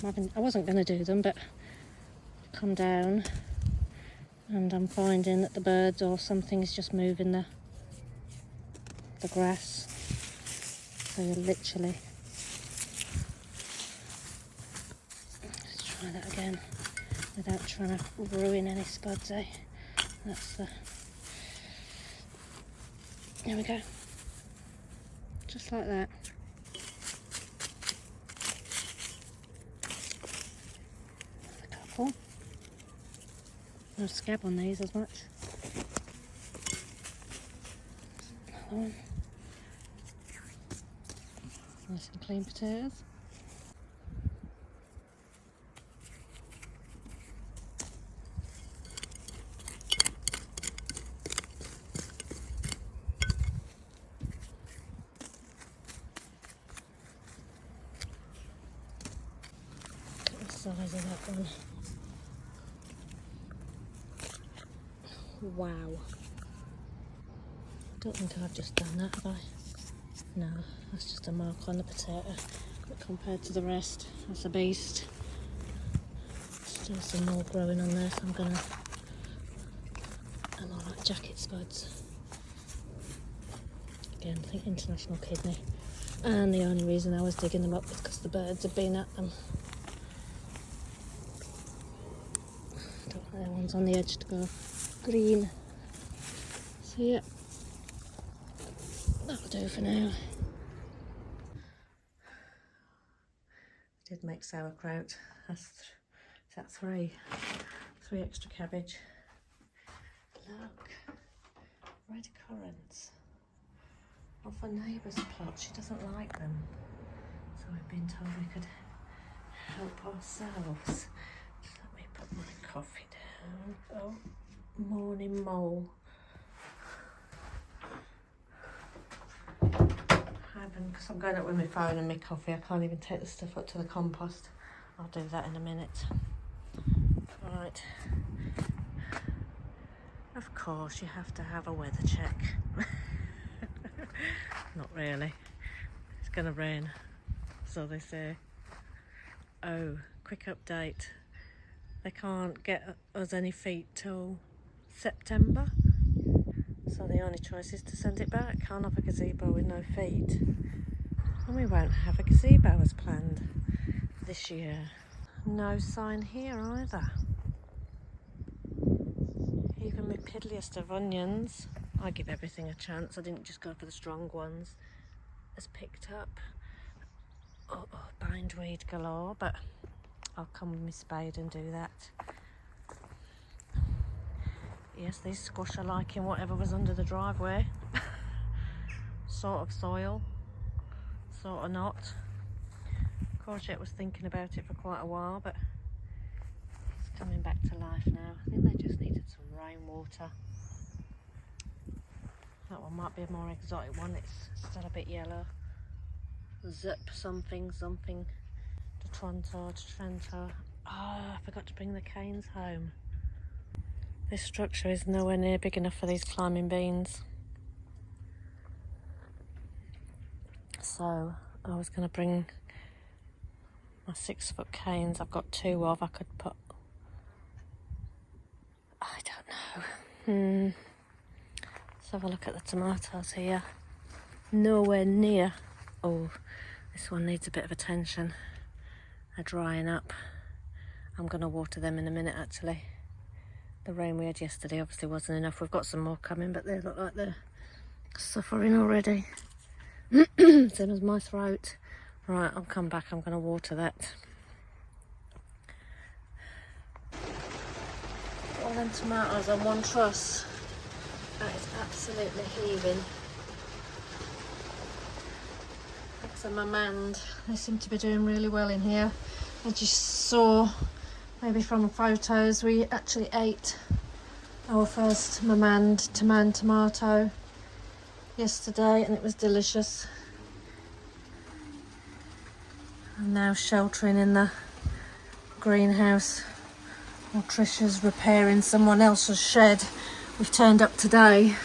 here. I wasn't going to do them, but come down and I'm finding that the birds or something's just moving the grass. So you're literally, let's try that again without trying to ruin any spuds, eh? That's the, there we go, just like that. A couple. No scab on these as much. Another one. Nice and clean potatoes. Look at the size of that one. Wow. I don't think I've just done that, have I? No, that's just a mark on the potato. But compared to the rest, that's a beast. Still some more growing on there, so I'm gonna... And I like jacket spuds. Again, I think international kidney. And the only reason I was digging them up was because the birds had been at them. Don't want the ones on the edge to go green. So yeah, that'll do for now. I did make sauerkraut. Is that three extra cabbage. Look, red currants off a neighbour's plot. She doesn't like them, so we've been told we could help ourselves. Let me put my coffee down. Oh, morning mole. Because I'm going up with my phone and my coffee, I can't even take the stuff up to the compost. I'll do that in a minute. Right. Of course, you have to have a weather check. Not really. It's going to rain, so they say. Oh, quick update. They can't get us any feet till September. So the only choice is to send it back. Can't have a gazebo with no feet. And we won't have a gazebo as planned this year. No sign here either. Even my piddliest of onions, I give everything a chance. I didn't just go for the strong ones. Has picked up. Oh, bindweed galore, but I'll come with my spade and do that. Yes, these squash are liking whatever was under the driveway. Sort of soil, sort of not. Courgette was thinking about it for quite a while, but it's coming back to life now. I think they just needed some rainwater. That one might be a more exotic one. It's still a bit yellow. Zip something. To Trento. Oh, I forgot to bring the canes home. This structure is nowhere near big enough for these climbing beans. So I was going to bring my 6-foot canes. I've got 2 of. I could put... I don't know. Let's have a look at the tomatoes here. Nowhere near. Oh, this one needs a bit of attention. They're drying up. I'm going to water them in a minute actually. The rain we had yesterday obviously wasn't enough. We've got some more coming, but they look like they're suffering already. Same as my throat. Right, I'll come back. I'm going to water that. All them tomatoes on one truss. That is absolutely heaving. That's a mamand. They seem to be doing really well in here. I just saw, maybe from photos, we actually ate our first mamand tomato yesterday and it was delicious. I'm now sheltering in the greenhouse while Tricia's repairing someone else's shed. We've turned up today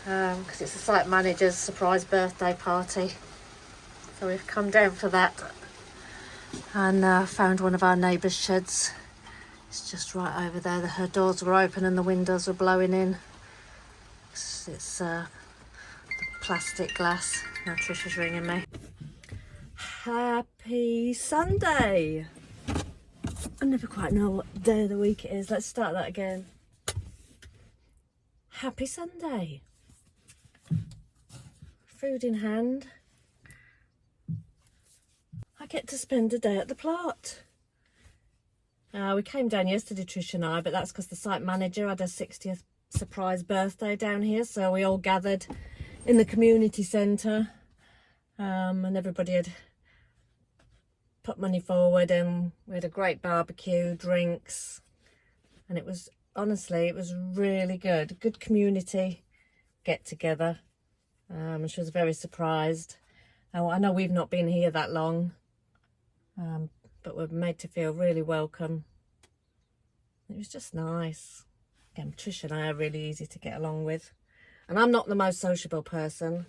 because it's the site manager's surprise birthday party, so we've come down for that. and found one of our neighbour's sheds. It's just right over there. Her doors were open and the windows were blowing in. It's plastic glass. Now Tricia's ringing me. Happy Sunday! I never quite know what day of the week it is. Let's start that again. Happy Sunday. Food in hand. I get to spend a day at the plot. We came down yesterday, Tricia and I, but that's because the site manager had her 60th surprise birthday down here, so we all gathered in the community centre, and everybody had put money forward, and we had a great barbecue, drinks, and it was, honestly, it was really good. Good community get together, and she was very surprised. I know we've not been here that long, but we're made to feel really welcome. It was just nice. Again, Tricia and I are really easy to get along with. And I'm not the most sociable person,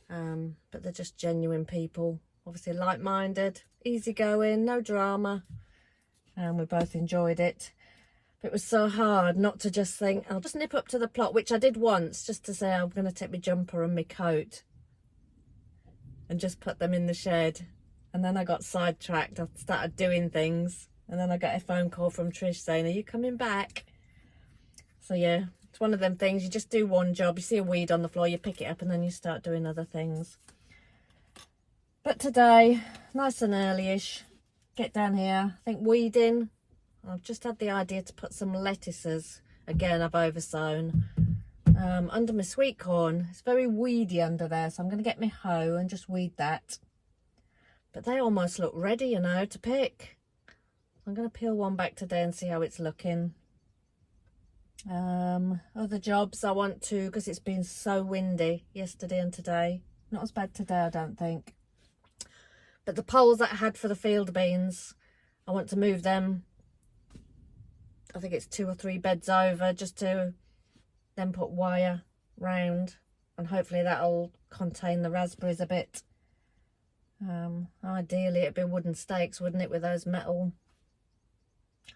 but they're just genuine people. Obviously like-minded, easygoing, no drama. And we both enjoyed it. But it was so hard not to just think, I'll just nip up to the plot, which I did once, just to say I'm going to take my jumper and my coat and just put them in the shed. And then I got sidetracked. I started doing things. And then I got a phone call from Trish saying, are you coming back? So yeah, it's one of them things. You just do one job. You see a weed on the floor, you pick it up and then you start doing other things. But today, nice and early-ish, get down here. I think weeding. I've just had the idea to put some lettuces. Again, I've oversown. Under my sweet corn. It's very weedy under there, so I'm going to get my hoe and just weed that. But they almost look ready, you know, to pick. I'm going to peel one back today and see how it's looking. Other jobs I want to, because it's been so windy yesterday and today. Not as bad today, I don't think. But the poles that I had for the field beans, I want to move them. I think it's 2 or 3 beds over, just to then put wire round. And hopefully that'll contain the raspberries a bit. Ideally it'd be wooden stakes, wouldn't it, with those metal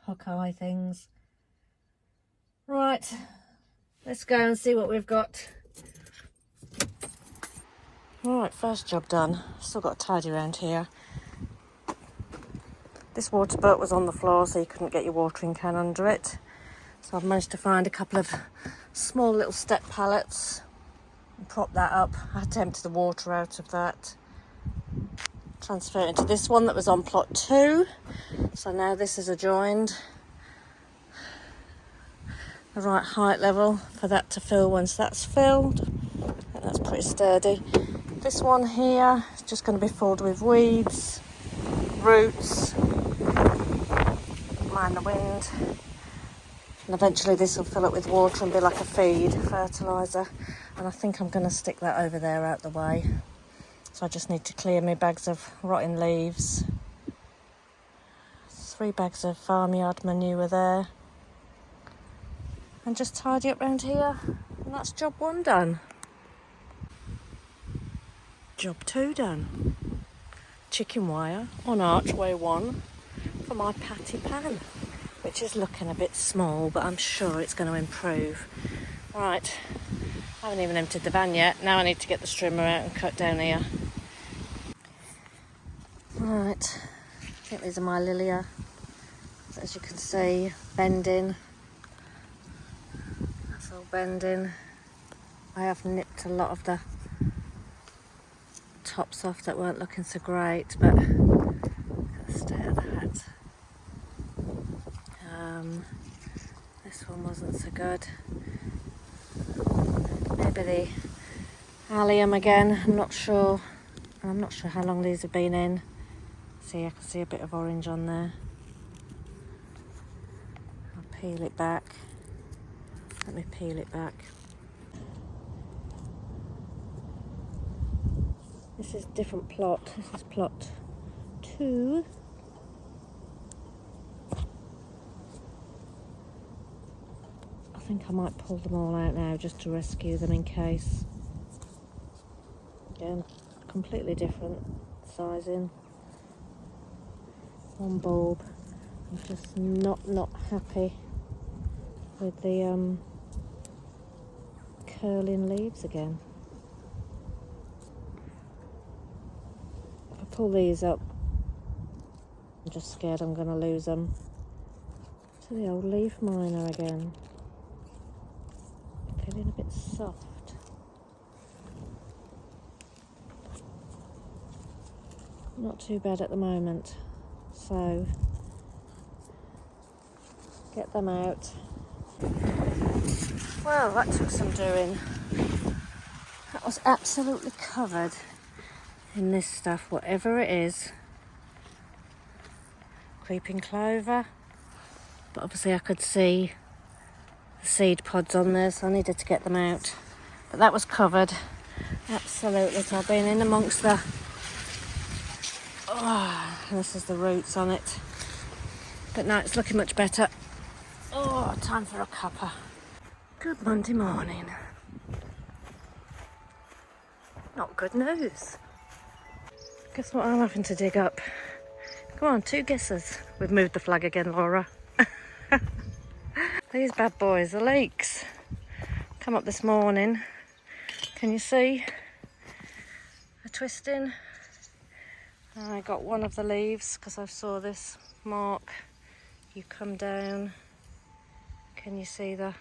hook eye things. Right, let's go and see what we've got. Right, first job done. Still got to tidy around here. This water butt was on the floor, so you couldn't get your watering can under it. So I've managed to find a couple of small little step pallets and prop that up. I had to empty the water out of that. Transfer it into this one that was on plot 2. So now this is adjoined. The right height level for that to fill once that's filled. And that's pretty sturdy. This one here is just going to be filled with weeds, roots, mind the wind. And eventually this will fill up with water and be like a feed, fertiliser. And I think I'm going to stick that over there out the way. So I just need to clear my bags of rotten leaves. 3 bags of farmyard manure there. And just tidy up around here. And that's job 1 done. Job 2 done. Chicken wire on archway 1 for my patty pan, which is looking a bit small, but I'm sure it's going to improve. Right, I haven't even emptied the van yet. Now I need to get the strimmer out and cut down here. Right, I think these are my lilia. As you can see, bending. That's all bending. I have nipped a lot of the tops off that weren't looking so great, but let's stay at that. This one wasn't so good. Maybe the allium again, I'm not sure. I'm not sure how long these have been in. See, I can see a bit of orange on there. I'll peel it back. Let me peel it back. This is a different plot. This is plot 2. I think I might pull them all out now just to rescue them in case. Again, completely different sizing. one bulb. I'm just not happy with the curling leaves again. If I pull these up, I'm just scared I'm going to lose them to the old leaf minor again. Feeling a bit soft. Not too bad at the moment, so get them out. Well, that took some doing. That was absolutely covered in this stuff, whatever it is. Creeping clover, but obviously I could see the seed pods on there, so I needed to get them out. But that was covered, absolutely. So I've been in amongst the... Oh, and this is the roots on it. But now it's looking much better. Oh, time for a cuppa. Good Monday morning. Not good news. Guess what I'm having to dig up? Come on, 2 guesses. We've moved the flag again, Laura. These bad boys, the leeks. Come up this morning. Can you see? They're twisting. I got one of the leaves because I saw this mark. You come down. Can you see the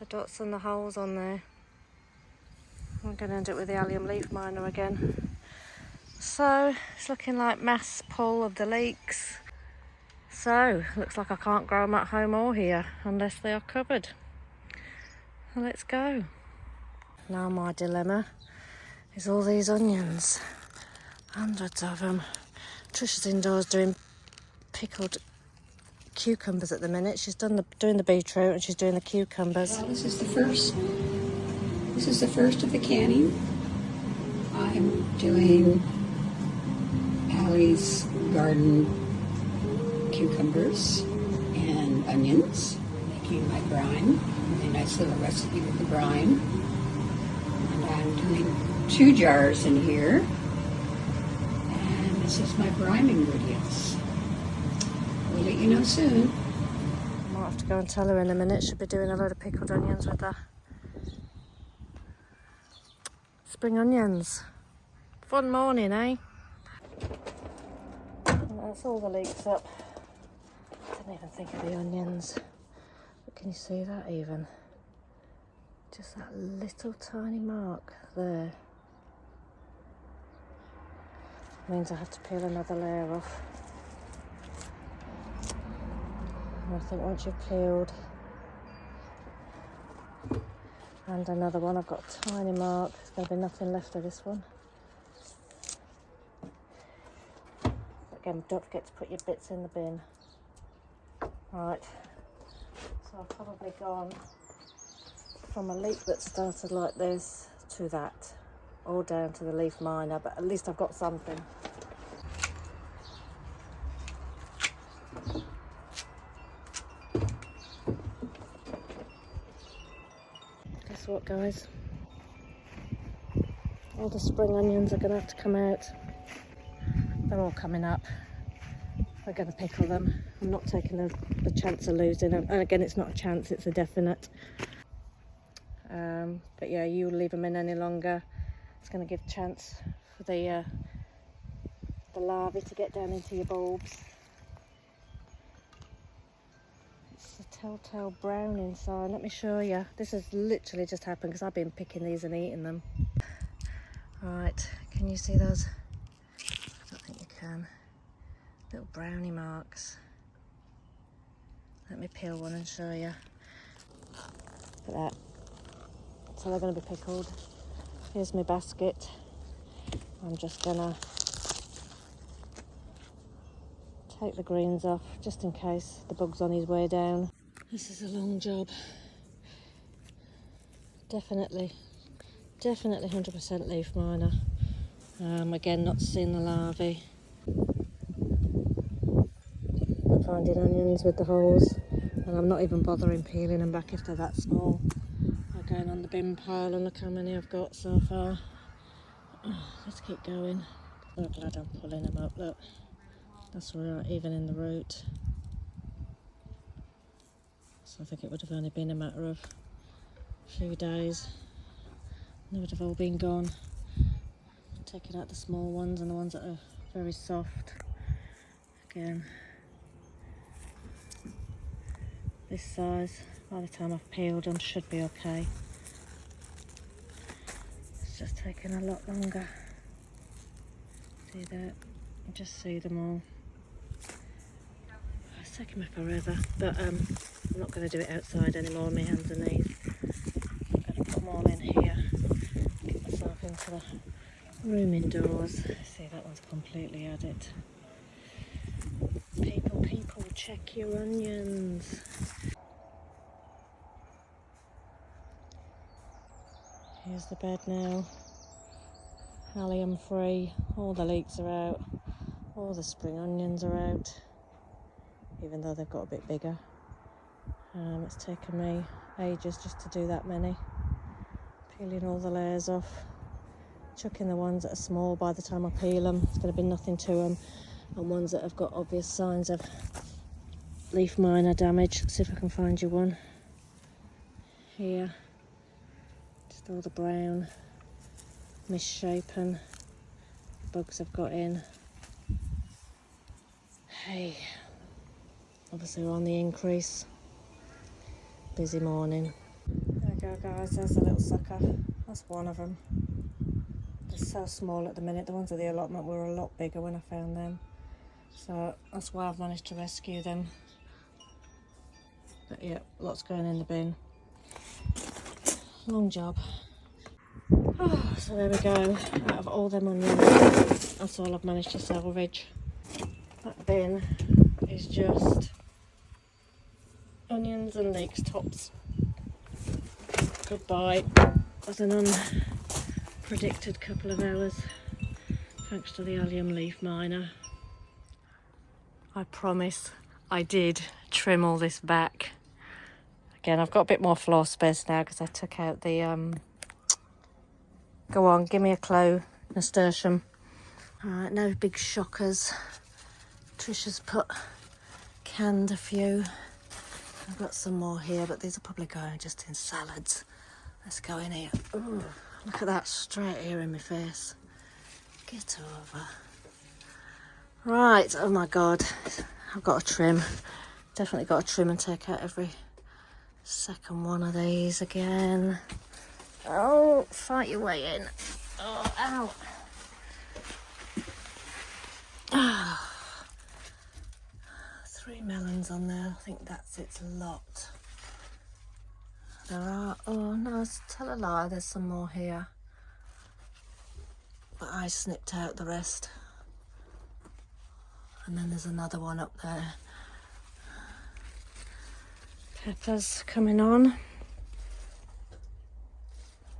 dots and the holes on there? I'm going to end it with the Allium Leaf Minor again. So it's looking like mass pull of the leeks. So looks like I can't grow them at home or here unless they are covered. Well, let's go. Now my dilemma is all these onions. Hundreds of them. Tricia's indoors doing pickled cucumbers at the minute. She's doing the beetroot and she's doing the cucumbers. Well, this is the first. This is the first of the canning. I'm doing Allie's garden cucumbers and onions, making my brine. A nice little recipe with the brine. And I'm doing 2 jars in here. And this is my brine ingredients. We'll let you know soon. I might have to go and tell her in a minute. She'll be doing a load of pickled onions with her. Spring onions. Fun morning, eh? And that's all the leeks up. Didn't even think of the onions. But can you see that even? Just that little tiny mark there. Means I have to peel another layer off. And I think once you've peeled, and another one, I've got a tiny mark. There's going to be nothing left of this one. Again, don't forget to put your bits in the bin. Right, so I've probably gone from a leaf that started like this to that, all down to the leaf minor, but at least I've got something. Guess what, guys? All the spring onions are going to have to come out. They're all coming up. We're going to pickle them. I'm not taking the chance of losing them. And again, it's not a chance, it's a definite. But yeah, you leave them in any longer, it's going to give a chance for the larvae to get down into your bulbs. It's a telltale brown inside. Let me show you. This has literally just happened because I've been picking these and eating them. Right, can you see those? I don't think you can. Little brownie marks. Let me peel one and show you. Look at that. So they're going to be pickled. Here's my basket. I'm just going to take the greens off just in case the bug's on his way down. This is a long job. Definitely 100% leaf minor. Again, not seeing the larvae. I'm finding onions with the holes, and I'm not even bothering peeling them back if they're that small. They're going on the bin pile, and look how many I've got so far. Oh, let's keep going. I'm glad I'm pulling them up, look. That's right, even in the root. So I think it would have only been a matter of a few days. They would have all been gone. Taking out the small ones and the ones that are very soft. Again, this size, by the time I've peeled them, should be okay. It's just taking a lot longer. See that? You just see them all. It's taking me forever, but I'm not going to do it outside anymore on my hands and knees. I'm going to put them all in here. Get myself into the room indoors. See, that one's completely had it. People, check your onions. Here's the bed now. Allium free. All the leeks are out. All the spring onions are out. Even though they've got a bit bigger. It's taken me ages just to do that many. Peeling all the layers off. Chucking the ones that are small by the time I peel them. There's going to be nothing to them. And ones that have got obvious signs of leaf minor damage. Let's see if I can find you one. Here. Just all the brown, misshapen bugs I've got in. Hey. Obviously we're on the increase. Busy morning. There we go, guys, there's a little sucker. That's one of them. They're so small at the minute. The ones at the allotment were a lot bigger when I found them. So that's why I've managed to rescue them. But yeah, lots going in the bin. Long job. Oh, so there we go. Out of all them onions, that's all I've managed to salvage. That bin is just onions and leeks tops. Goodbye. Was an unpredicted couple of hours, thanks to the Allium Leaf Minor. I promise I did trim all this back. Again, I've got a bit more floor space now because I took out the go on, give me a clue, nasturtium. Alright, no big shockers. Tricia's canned a few. I've got some more here, but these are probably going just in salads. Let's go in here. Ooh, look at that, straight here in my face. Get over. Right, oh my god, I've got to trim. Definitely got to trim and take out every second one of these again. Oh, fight your way in. Oh, ow. Ah. 3 melons on there, I think that's its lot. There are, oh no, tell a lie, there's some more here. But I snipped out the rest. And then there's another one up there. Peppers coming on.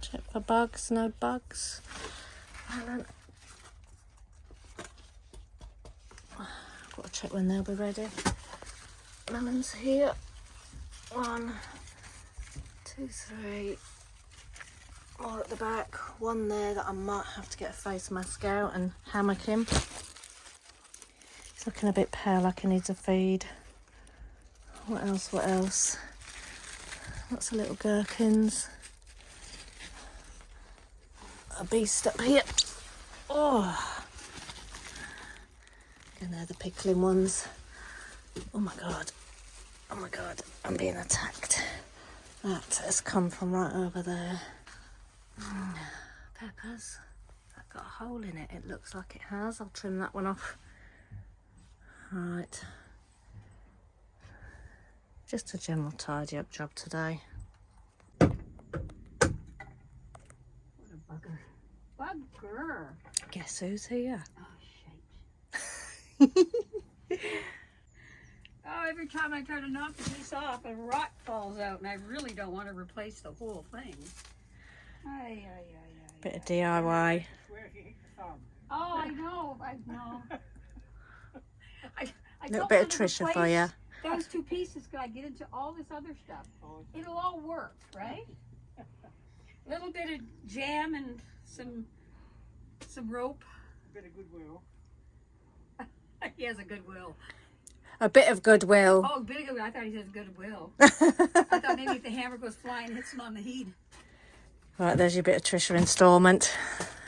Check for bugs, no bugs. Melon. I've got to check when they'll be ready. Melons here. 1, 2, 3. More at the back. One there that I might have to get a face mask out and hammock him. He's looking a bit pale, like he needs a feed. What else? What else? Lots of little gherkins. A beast up here. Oh. And they're the pickling ones. Oh my god. Oh my god. I'm being attacked. That has come from right over there. Peppers. That got a hole in it. It looks like it has. I'll trim that one off. Right. Just a general tidy up job today. What a bugger. Bugger. Guess who's here? Oh, shit. Oh, every time I try to knock the piece off, a rock falls out, and I really don't want to replace the whole thing. Bit of DIY. Oh, I know. I Little don't bit want of to Tricia for replace you. Those 2 pieces, because I get into all this other stuff. It'll all work, right? A little bit of jam and some rope. A bit of goodwill. He has a goodwill. A bit of goodwill. Oh, a bit of goodwill. I thought he said goodwill. I thought maybe if the hammer goes flying, hits him on the head. Right, there's your bit of Tricia instalment.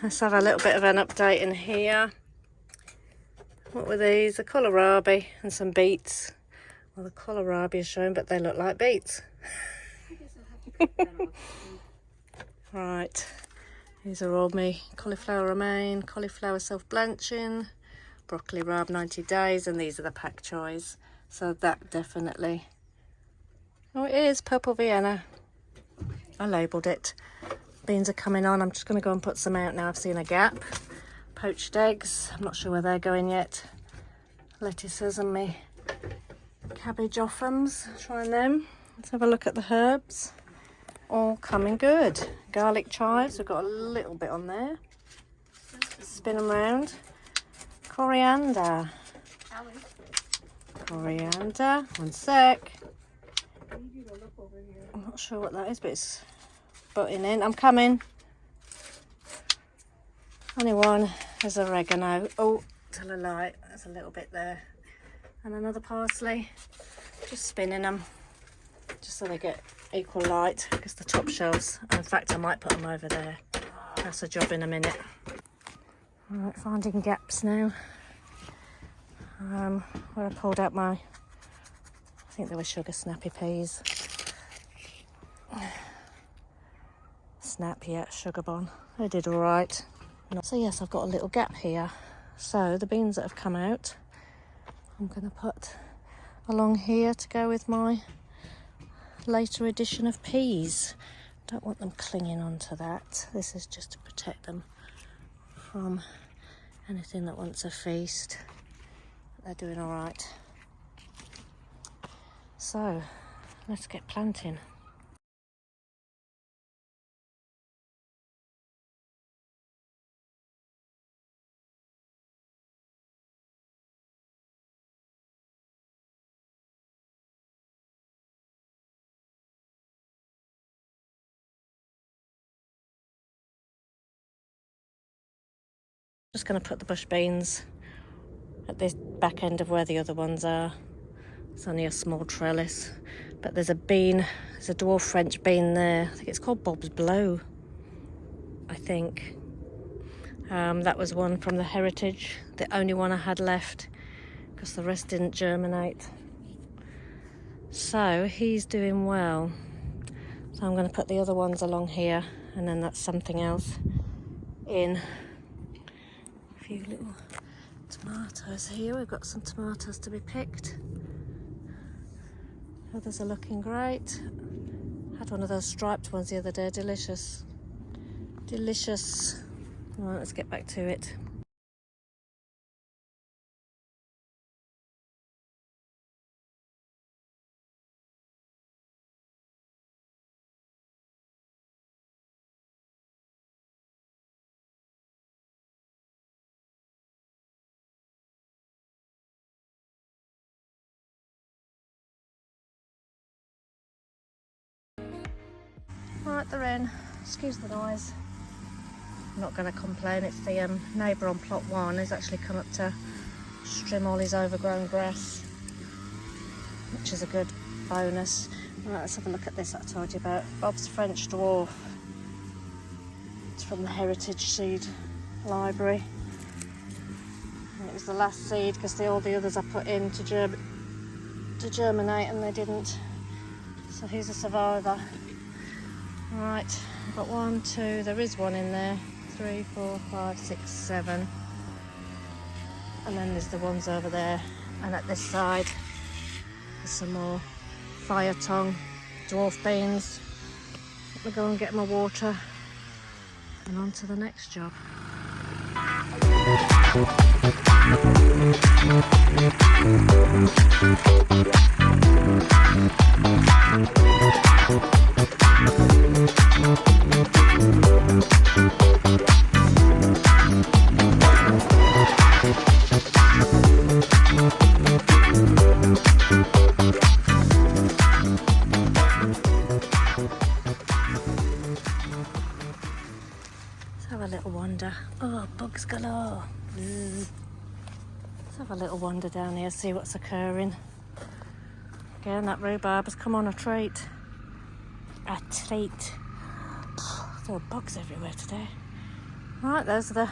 Let's have a little bit of an update in here. What were these? A kohlrabi and some beets. Well, the kohlrabi is shown, but they look like beets. I guess I'll have to cut that off. Right, these are all me. Cauliflower romaine, cauliflower self-blanching, broccoli rab 90 days, and these are the pak choys. So that definitely... Oh, it is purple Vienna. I labelled it. Beans are coming on. I'm just going to go and put some out now. I've seen a gap. Poached eggs. I'm not sure where they're going yet. Lettuces and me cabbage offums. Trying them. Let's have a look at the herbs. All coming good. Garlic chives. We've got a little bit on there. Spin them round. Coriander. Allie. Coriander. One sec. I'm not sure what that is, but it's butting in. I'm coming. Only one. There's oregano. Oh, tell a lie. There's a little bit there. And another parsley. Just spinning them. Just so they get equal light. Because the top shelves. In fact, I might put them over there. That's a job in a minute. Alright, finding gaps now. Where I pulled out my... I think they were sugar snappy peas. Snap, yeah, sugar bon. They did all right. So yes, I've got a little gap here. So the beans that have come out, I'm going to put along here to go with my later edition of peas. Don't want them clinging onto that. This is just to protect them from anything that wants a feast. They're doing all right. So let's get planting. Just going to put the bush beans at this back end of where the other ones are. It's only a small trellis, but there's a bean, there's a dwarf French bean there. I think it's called Bob's Blow, I think. That was one from the heritage, the only one I had left, because the rest didn't germinate. So he's doing well. So I'm going to put the other ones along here, and then that's something else in. A few little tomatoes here. We've got some tomatoes to be picked. Others are looking great. Had one of those striped ones the other day. Delicious. Delicious. Right, let's get back to it. Right, they're in. Excuse the noise. I'm not going to complain. It's the neighbour on plot 1 who's actually come up to trim all his overgrown grass, which is a good bonus. Right, let's have a look at this that I told you about. Bob's French Dwarf. It's from the Heritage Seed Library. And it was the last seed because all the others I put in to germinate and they didn't. So he's a survivor. Right, I've got 1, 2, there is one in there. 3, 4, 5, 6, 7. And then there's the ones over there. And at this side, there's some more fire tongue, dwarf beans. We'll go and get my water and on to the next job. Let's have a little wander. Oh, bugs galore. Let's Let's have a little wander down here, see what's occurring. Again, that rhubarb has come on a treat. A treat. There are bugs everywhere today. Right, those are the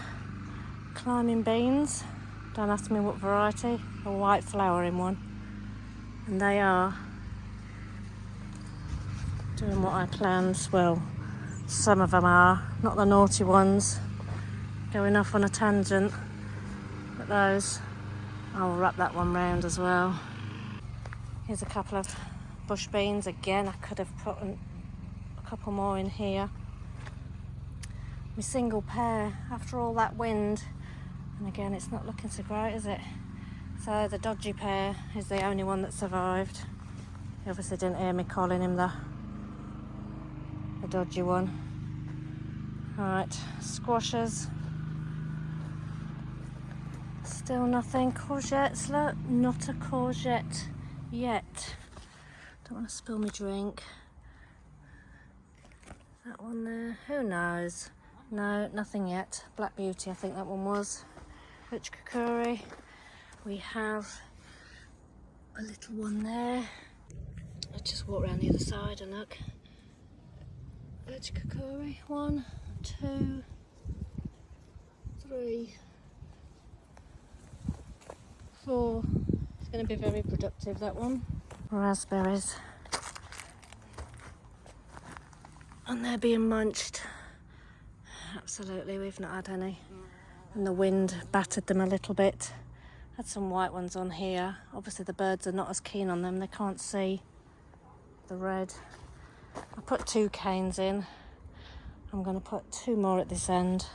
climbing beans. Don't ask me what variety. A white flowering one. And they are doing what I planned. Well, some of them are, not the naughty ones. Going off on a tangent. But those, I'll wrap that one round as well. Here's a couple of bush beans. Again, I could have put a couple more in here. My single pair, after all that wind, and again it's not looking so great, is it? So the dodgy pair is the only one that survived. You obviously didn't hear me calling him the dodgy one. Alright, squashes. Still nothing. Courgettes, look, not a courgette yet. Don't want to spill my drink. That one there, who knows? No, nothing yet. Black Beauty, I think that one was. Rich Kakuri. We have a little one there. Let's just walk around the other side and look. Rich Kakuri. 1, 2, 3, 4. It's going to be very productive, that one. Raspberries. And they're being munched. Absolutely, we've not had any. And the wind battered them a little bit. Had some white ones on here. Obviously the birds are not as keen on them. They can't see the red. I put 2 canes in. I'm going to put 2 more at this end.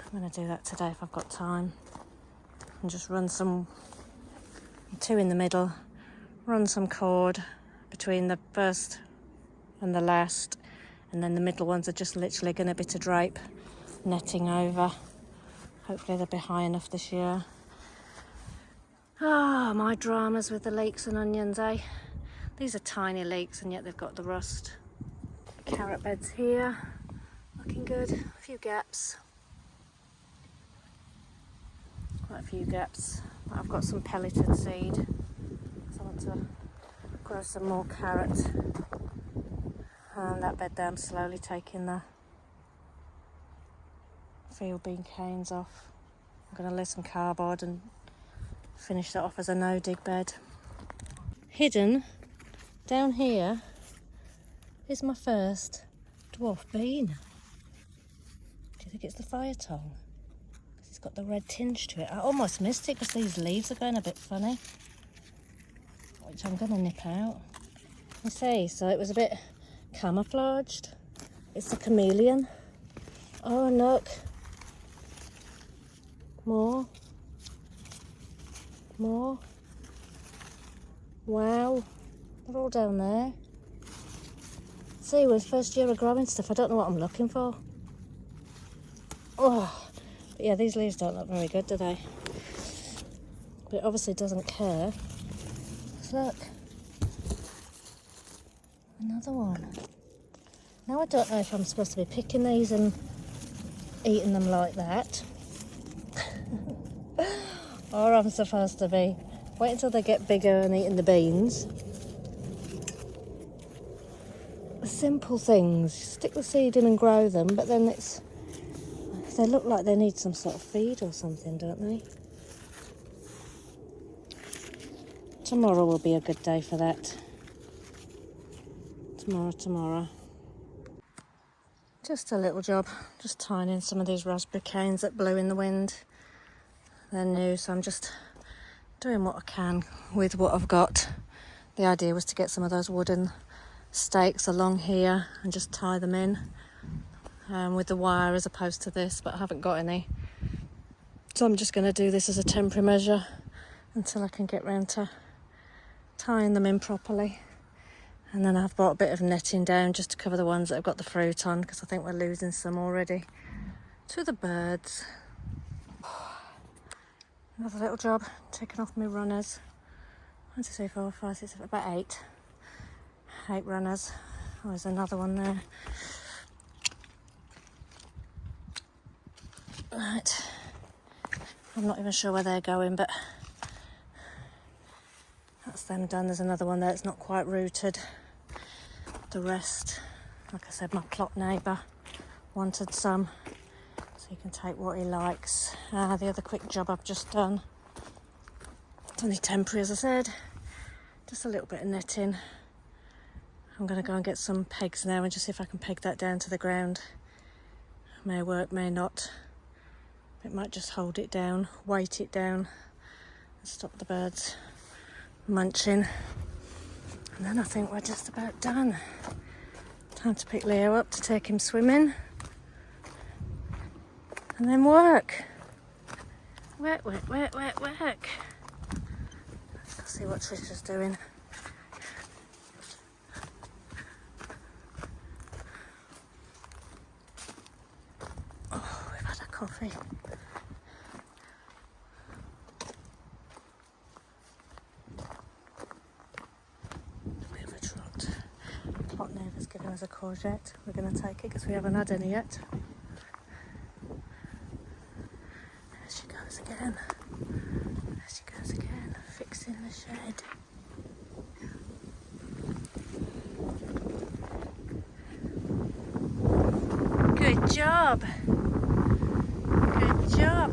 I'm going to do that today if I've got time. And just run some, 2 in the middle. Run some cord between the first and the last. And then the middle ones are just literally going to be to drape netting over. Hopefully they'll be high enough this year. Ah, my dramas with the leeks and onions, eh? These are tiny leeks and yet they've got the rust. Carrot beds here, looking good. A few gaps. Quite a few gaps. But I've got some pelleted seed. So I want to grow some more carrot. And that bed there, I'm slowly taking the field bean canes off. I'm going to lay some cardboard and finish that off as a no-dig bed. Hidden down here is my first dwarf bean. Do you think it's the fire tongue? Because it's got the red tinge to it. I almost missed it because these leaves are going a bit funny, which I'm going to nip out. You see, so it was a bit camouflaged. It's a chameleon. Oh, look. More. Wow. They're all down there. See, with first year of growing stuff, I don't know what I'm looking for. Oh, but yeah, these leaves don't look very good, do they? But it obviously doesn't care. Look. Another one. Now I don't know if I'm supposed to be picking these and eating them like that. Or I'm supposed to be wait until they get bigger and eating the beans. Simple things. Stick the seed in and grow them, but then they look like they need some sort of feed or something, don't they? Tomorrow will be a good day for that. Tomorrow. Just a little job, just tying in some of these raspberry canes that blew in the wind. They're new, so I'm just doing what I can with what I've got. The idea was to get some of those wooden stakes along here and just tie them in with the wire as opposed to this, but I haven't got any. So I'm just going to do this as a temporary measure until I can get round to tying them in properly. And then I've brought a bit of netting down just to cover the ones that have got the fruit on, because I think we're losing some already to the birds. Another little job, taking off my runners. 1, 2, 3, 4, 5, 6, 7, about 8. 8 runners. Oh, there's another one there. Right. I'm not even sure where they're going, but that's them done. There's another one there that's not quite rooted. The rest, like I said, my plot neighbour wanted some, so he can take what he likes. The other quick job I've just done, it's only temporary as I said, just a little bit of netting. I'm going to go and get some pegs now and just see if I can peg that down to the ground. May work, may not. It might just hold it down, weight it down and stop the birds munching. And then I think we're just about done. Time to pick Leo up to take him swimming. And then work. Work. Let's go see what Tricia's doing. Oh, we've had a coffee. Bit of a trot. Plot neighbour's given us a courgette. We're going to take it because we haven't had any yet. There she goes again. Fixing the shed. Good job. Good job.